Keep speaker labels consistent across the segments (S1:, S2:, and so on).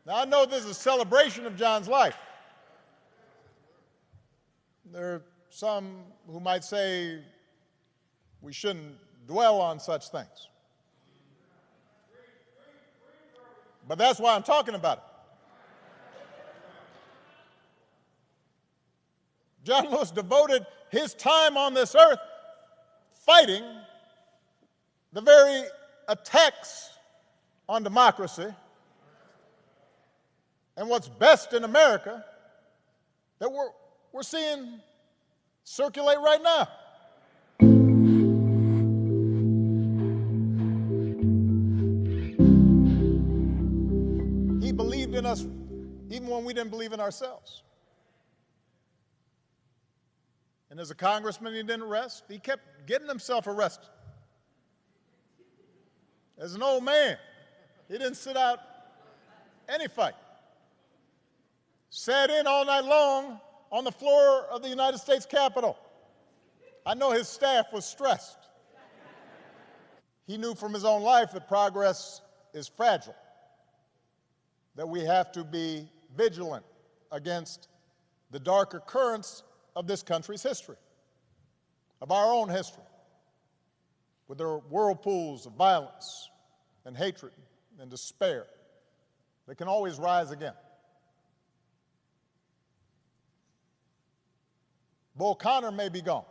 S1: Now, I know this is a celebration of John's life. There are some who might say we shouldn't dwell on such things. But that's why I'm talking about it. John Lewis devoted his time on this earth fighting the very attacks on democracy and what's best in America that we're seeing circulate right now. He believed in us even when we didn't believe in ourselves. And as a congressman, he didn't rest. He kept getting himself arrested. As an old man, he didn't sit out any fight. Sat in all night long on the floor of the United States Capitol. I know his staff was stressed. He knew from his own life that progress is fragile, that we have to be vigilant against the darker currents of this country's history, of our own history, with their whirlpools of violence and hatred and despair that can always rise again. Bull Connor may be gone,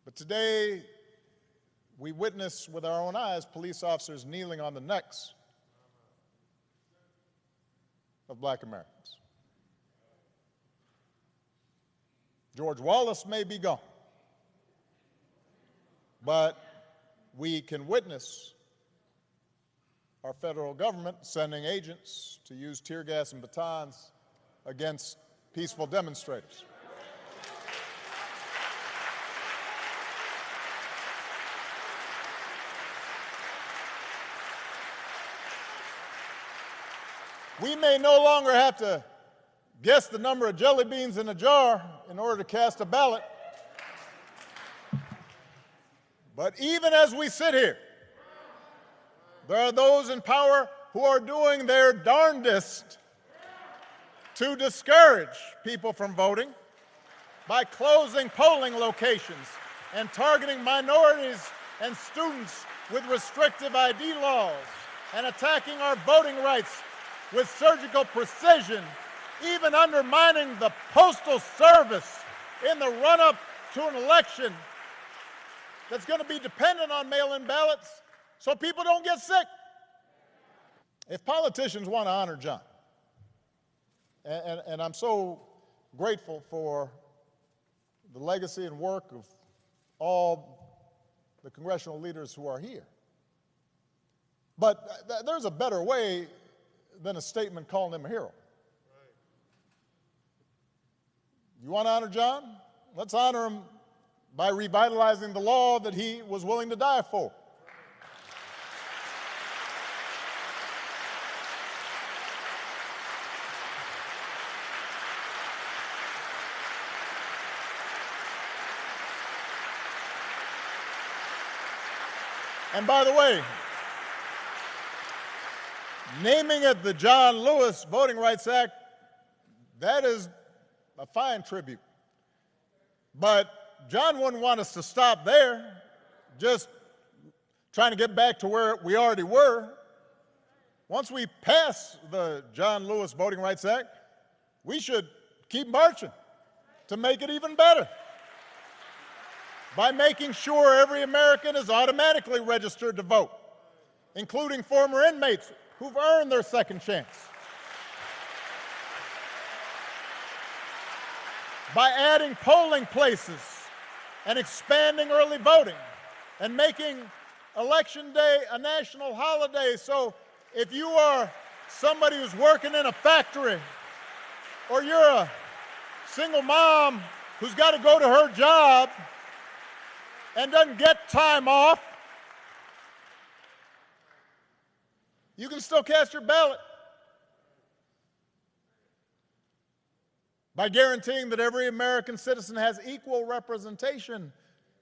S1: but today we witness with our own eyes police officers kneeling on the necks of black Americans. George Wallace may be gone, but we can witness our federal government sending agents to use tear gas and batons against peaceful demonstrators. We may no longer have to guess the number of jelly beans in a jar in order to cast a ballot. But even as we sit here, there are those in power who are doing their darndest to discourage people from voting by closing polling locations and targeting minorities and students with restrictive ID laws and attacking our voting rights with surgical precision, even undermining the Postal Service in the run-up to an election that's going to be dependent on mail-in ballots so people don't get sick. If politicians want to honor John, and I'm so grateful for the legacy and work of all the congressional leaders who are here, but there's a better way than a statement calling him a hero. You want to honor John? Let's honor him by revitalizing the law that he was willing to die for. And by the way, naming it the John Lewis Voting Rights Act, that is a fine tribute. But John wouldn't want us to stop there, just trying to get back to where we already were. Once we pass the John Lewis Voting Rights Act, we should keep marching to make it even better by making sure every American is automatically registered to vote, including former inmates who've earned their second chance. By adding polling places and expanding early voting and making Election Day a national holiday. So if you are somebody who's working in a factory, or you're a single mom who's got to go to her job and doesn't get time off, you can still cast your ballot by guaranteeing that every American citizen has equal representation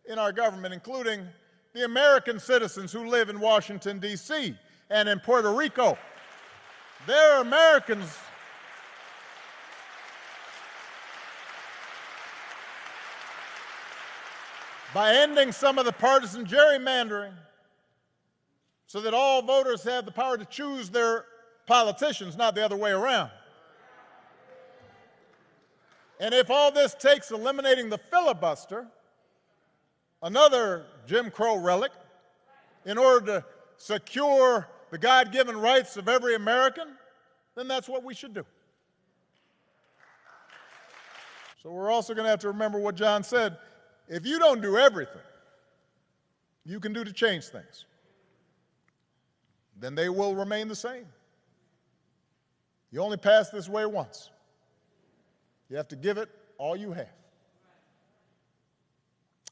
S1: in our government, including the American citizens who live in Washington, D.C. and in Puerto Rico They're Americans. By ending some of the partisan gerrymandering so that all voters have the power to choose their politicians, not the other way around. And if all this takes eliminating the filibuster, another Jim Crow relic, in order to secure the God-given rights of every American, then that's what we should do. So we're also going to have to remember what John said. If you don't do everything you can do to change things, then they will remain the same. You only pass this way once. You have to give it all you have.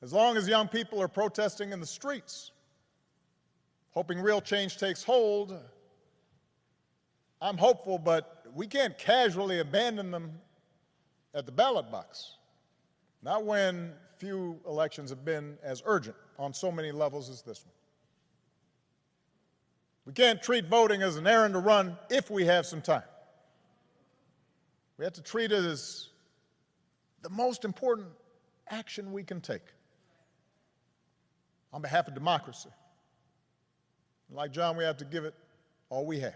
S1: As long as young people are protesting in the streets, hoping real change takes hold, I'm hopeful, but we can't casually abandon them at the ballot box. Not when few elections have been as urgent on so many levels as this one. We can't treat voting as an errand to run if we have some time. We have to treat it as the most important action we can take on behalf of democracy. Like John, we have to give it all we have.